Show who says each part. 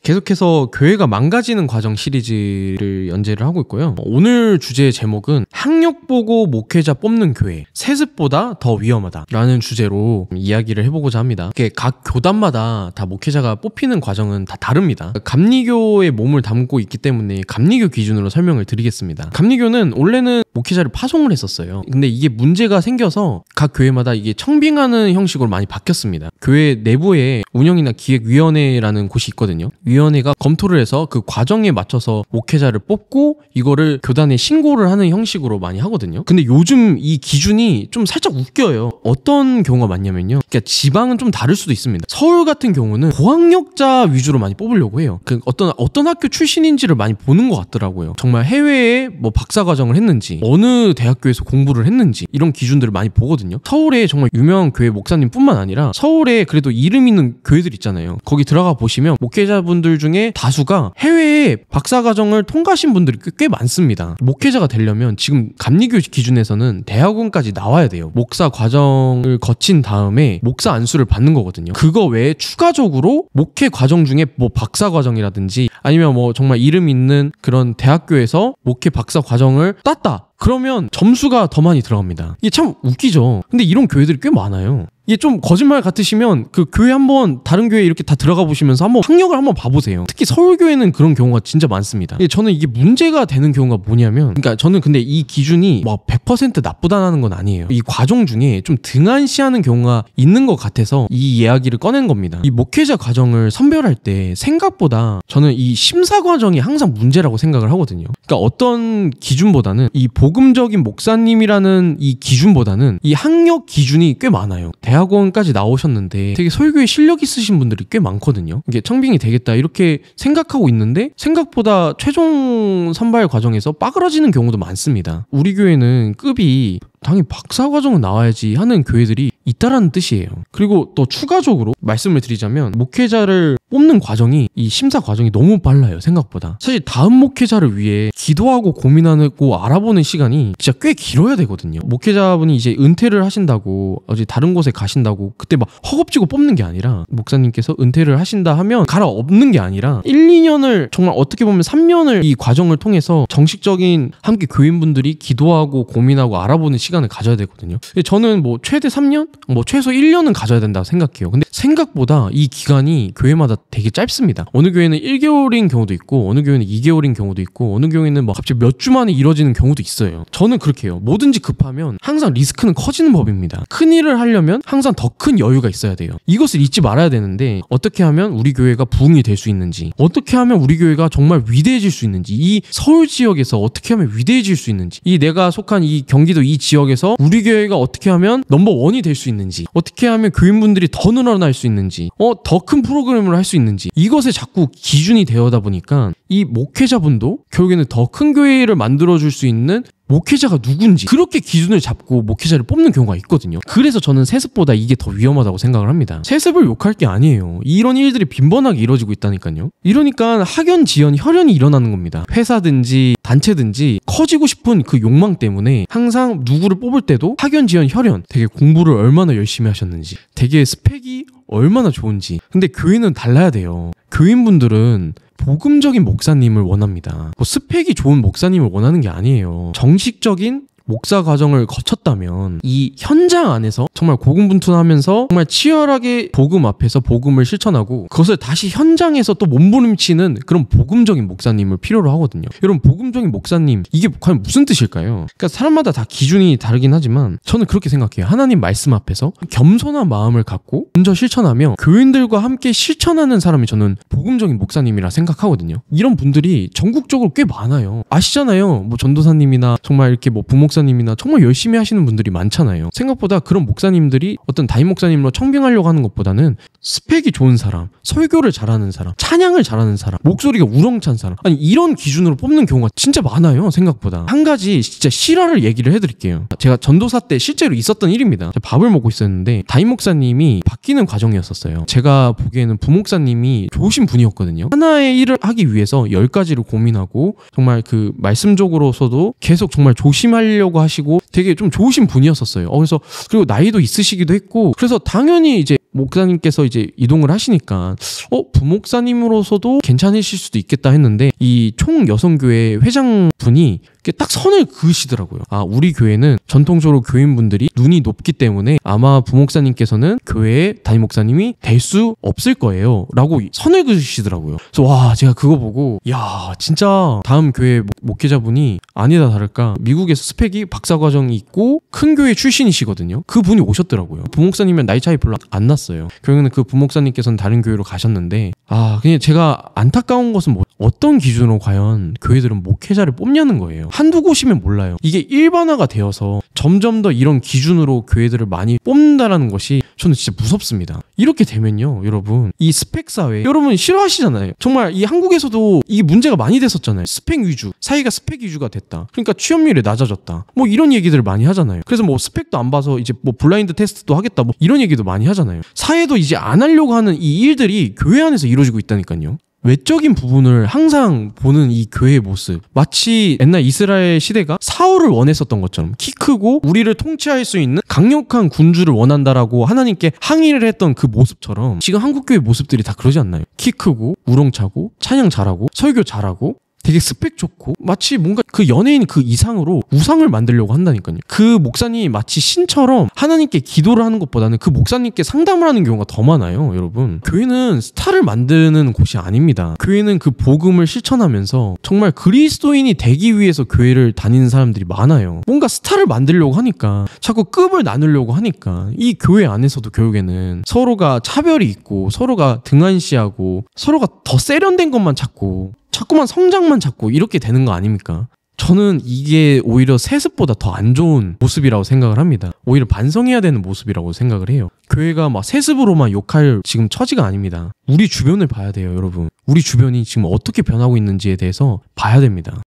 Speaker 1: 계속해서 교회가 망가지는 과정 시리즈를 연재를 하고 있고요. 오늘 주제의 제목은 학력 보고 목회자 뽑는 교회, 세습보다 더 위험하다 라는 주제로 이야기를 해보고자 합니다. 각 교단마다 다 목회자가 뽑히는 과정은 다 다릅니다. 감리교에 몸을 담고 있기 때문에 감리교 기준으로 설명을 드리겠습니다. 감리교는 원래는 목회자를 파송을 했었어요. 근데 이게 문제가 생겨서 각 교회마다 이게 청빙하는 형식으로 많이 바뀌었습니다. 교회 내부에 운영이나 기획위원회라는 곳이 있거든요. 위원회가 검토를 해서 그 과정에 맞춰서 목회자를 뽑고 이거를 교단에 신고를 하는 형식으로 많이 하거든요. 근데 요즘 이 기준이 좀 살짝 웃겨요. 어떤 경우가 많냐면요. 그러니까 지방은 좀 다를 수도 있습니다. 서울 같은 경우는 고학력자 위주로 많이 뽑으려고 해요. 어떤 학교 출신인지를 많이 보는 것 같더라고요. 정말 해외에 뭐 박사과정을 했는지, 어느 대학교에서 공부를 했는지 이런 기준들을 많이 보거든요. 서울에 정말 유명한 교회 목사님뿐만 아니라 서울에 그래도 이름 있는 교회들 있잖아요. 거기 들어가 보시면 목회자분들 중에 다수가 해외에 박사과정을 통과하신 분들이 꽤 많습니다. 목회자가 되려면 지금 감리교 기준에서는 대학원까지 나와야 돼요. 목사 과정을 거친 다음에 목사 안수를 받는 거거든요. 그거 외에 추가적으로 목회 과정 중에 뭐 박사 과정이라든지 아니면 뭐 정말 이름 있는 그런 대학교에서 목회 박사 과정을 땄다. 그러면 점수가 더 많이 들어갑니다. 이게 참 웃기죠. 근데 이런 교회들이 꽤 많아요. 이게 좀 거짓말 같으시면 그 교회 한번 다른 교회 이렇게 다 들어가 보시면서 한번 학력을 한번 봐보세요. 특히 서울교회는 그런 경우가 진짜 많습니다. 저는 이게 문제가 되는 경우가 뭐냐면, 그러니까 저는 근데 이 기준이 뭐 100% 나쁘다는 건 아니에요. 이 과정 중에 좀 등한시하는 경우가 있는 것 같아서 이 이야기를 꺼낸 겁니다. 이 목회자 과정을 선별할 때 생각보다 저는 이 심사 과정이 항상 문제라고 생각을 하거든요. 그러니까 어떤 기준보다는 이 복음적인 목사님이라는 이 기준보다는 이 학력 기준이 꽤 많아요. 대학원까지 나오셨는데 되게 설교에 실력 있으신 분들이 꽤 많거든요. 이게 청빙이 되겠다 이렇게 생각하고 있는데 생각보다 최종 선발 과정에서 빠그러지는 경우도 많습니다. 우리 교회는 급이 당연히 박사 과정은 나와야지 하는 교회들이 있다라는 뜻이에요. 그리고 또 추가적으로 말씀을 드리자면 목회자를 뽑는 과정이 이 심사 과정이 너무 빨라요. 생각보다. 사실 다음 목회자를 위해 기도하고 고민하고 알아보는 시간이 진짜 꽤 길어야 되거든요. 목회자분이 이제 은퇴를 하신다고 어디 다른 곳에 가신다고 그때 막 허겁지겁 뽑는 게 아니라 목사님께서 은퇴를 하신다 하면 갈아엎는 게 아니라 1, 2년을 정말 어떻게 보면 3년을 이 과정을 통해서 정식적인 함께 교인분들이 기도하고 고민하고 알아보는 시간을 가져야 되거든요. 저는 뭐 최대 3년? 뭐 최소 1년은 가져야 된다고 생각해요. 근데 생각보다 이 기간이 교회마다 되게 짧습니다. 어느 교회는 1개월인 경우도 있고 어느 교회는 2개월인 경우도 있고 어느 교회는 뭐 갑자기 몇 주 만에 이뤄지는 경우도 있어요. 저는 그렇게 해요. 뭐든지 급하면 항상 리스크는 커지는 법입니다. 큰 일을 하려면 항상 더 큰 여유가 있어야 돼요. 이것을 잊지 말아야 되는데 어떻게 하면 우리 교회가 부흥이 될 수 있는지, 어떻게 하면 우리 교회가 정말 위대해질 수 있는지, 이 서울 지역에서 어떻게 하면 위대해질 수 있는지, 이 내가 속한 이 경기도 이 지역에서 우리 교회가 어떻게 하면 넘버원이 될 수 있는지, 어떻게 하면 교인분들이 더 늘어날 수 있는지, 더 큰 프로그램을 할 수 있는지, 이것에 자꾸 기준이 되어다 보니까 이 목회자분도 결국에는 더 큰 교회를 만들어줄 수 있는 목회자가 누군지 그렇게 기준을 잡고 목회자를 뽑는 경우가 있거든요. 그래서 저는 세습보다 이게 더 위험하다고 생각을 합니다. 세습을 욕할 게 아니에요. 이런 일들이 빈번하게 이루어지고 있다니까요. 이러니까 학연, 지연, 혈연이 일어나는 겁니다. 회사든지 단체든지 커지고 싶은 그 욕망 때문에 항상 누구를 뽑을 때도 학연, 지연, 혈연, 되게 공부를 얼마나 열심히 하셨는지, 되게 스펙이 얼마나 좋은지. 근데 교회는 달라야 돼요. 교인분들은 복음적인 목사님을 원합니다. 뭐 스펙이 좋은 목사님을 원하는 게 아니에요. 정식적인 목사 과정을 거쳤다면 이 현장 안에서 정말 고군분투하면서 정말 치열하게 복음 앞에서 복음을 실천하고 그것을 다시 현장에서 또 몸부림치는 그런 복음적인 목사님을 필요로 하거든요. 여러분, 복음적인 목사님, 이게 과연 무슨 뜻일까요? 그러니까 사람마다 다 기준이 다르긴 하지만 저는 그렇게 생각해요. 하나님 말씀 앞에서 겸손한 마음을 갖고 먼저 실천하며 교인들과 함께 실천하는 사람이 저는 복음적인 목사님이라 생각하거든요. 이런 분들이 전국적으로 꽤 많아요. 아시잖아요. 뭐 전도사님이나 정말 이렇게 뭐 부목사님이나 정말 열심히 하시는 분들이 많잖아요. 생각보다 그런 목사님들이 어떤 담임 목사님으로 청빙하려고 하는 것보다는 스펙이 좋은 사람, 설교를 잘하는 사람, 찬양을 잘하는 사람, 목소리가 우렁찬 사람, 아니 이런 기준으로 뽑는 경우가 진짜 많아요. 생각보다. 한 가지 진짜 실화를 얘기를 해드릴게요. 제가 전도사 때 실제로 있었던 일입니다. 제가 밥을 먹고 있었는데 담임 목사님이 바뀌는 과정이었었어요. 제가 보기에는 부목사님이 좋으신 분이었거든요. 하나의 일을 하기 위해서 10가지를 고민하고 정말 그 말씀적으로서도 계속 정말 조심하려고 살려고 하시고 되게 좀 좋으신 분이었었어요. 그래서 그리고 나이도 있으시기도 했고 그래서 당연히 이제 목사님께서 이제 이동을 하시니까 부목사님으로서도 괜찮으실 수도 있겠다 했는데 이 총여성교회 회장분이 딱 선을 그으시더라고요. 우리 교회는 전통적으로 교인분들이 눈이 높기 때문에 아마 부목사님께서는 교회의 담임 목사님이 될 수 없을 거예요 라고 선을 그으시더라고요. 그래서 와, 제가 그거 보고 야, 진짜 다음 교회 목회자분이 아니다 다를까 미국에서 스펙이 박사과정이 있고 큰 교회 출신이시거든요. 그분이 오셨더라고요. 부목사님이랑 나이 차이 별로 안 났어요. 결국에는 그 부목사님께서는 다른 교회로 가셨는데 그냥 제가 안타까운 것은 어떤 기준으로 과연 교회들은 목회자를 뽑냐는 거예요. 한두 곳이면 몰라요. 이게 일반화가 되어서 점점 더 이런 기준으로 교회들을 많이 뽑는다라는 것이 저는 진짜 무섭습니다. 이렇게 되면요, 여러분, 이 스펙 사회 여러분 싫어하시잖아요. 정말 이 한국에서도 이게 문제가 많이 됐었잖아요. 스펙 위주, 사회가 스펙 위주가 됐다. 그러니까 취업률이 낮아졌다. 이런 얘기들을 많이 하잖아요. 그래서 스펙도 안 봐서 이제 블라인드 테스트도 하겠다. 이런 얘기도 많이 하잖아요. 사회도 이제 안 하려고 하는 이 일들이 교회 안에서 이루어지고 있다니까요. 외적인 부분을 항상 보는 이 교회의 모습, 마치 옛날 이스라엘 시대가 사울을 원했었던 것처럼 키 크고 우리를 통치할 수 있는 강력한 군주를 원한다라고 하나님께 항의를 했던 그 모습처럼 지금 한국교회 모습들이 다 그러지 않나요? 키 크고 우렁차고 찬양 잘하고 설교 잘하고 되게 스펙 좋고 마치 뭔가 그 연예인 그 이상으로 우상을 만들려고 한다니까요. 그 목사님이 마치 신처럼 하나님께 기도를 하는 것보다는 그 목사님께 상담을 하는 경우가 더 많아요. 여러분, 교회는 스타를 만드는 곳이 아닙니다. 교회는 그 복음을 실천하면서 정말 그리스도인이 되기 위해서 교회를 다니는 사람들이 많아요. 뭔가 스타를 만들려고 하니까 자꾸 급을 나누려고 하니까 이 교회 안에서도 결국에는 서로가 차별이 있고 서로가 등한시하고 서로가 더 세련된 것만 찾고 자꾸만 성장만 찾고 이렇게 되는 거 아닙니까? 저는 이게 오히려 세습보다 더 안 좋은 모습이라고 생각을 합니다. 오히려 반성해야 되는 모습이라고 생각을 해요. 교회가 세습으로만 욕할 지금 처지가 아닙니다. 우리 주변을 봐야 돼요, 여러분. 우리 주변이 지금 어떻게 변하고 있는지에 대해서 봐야 됩니다.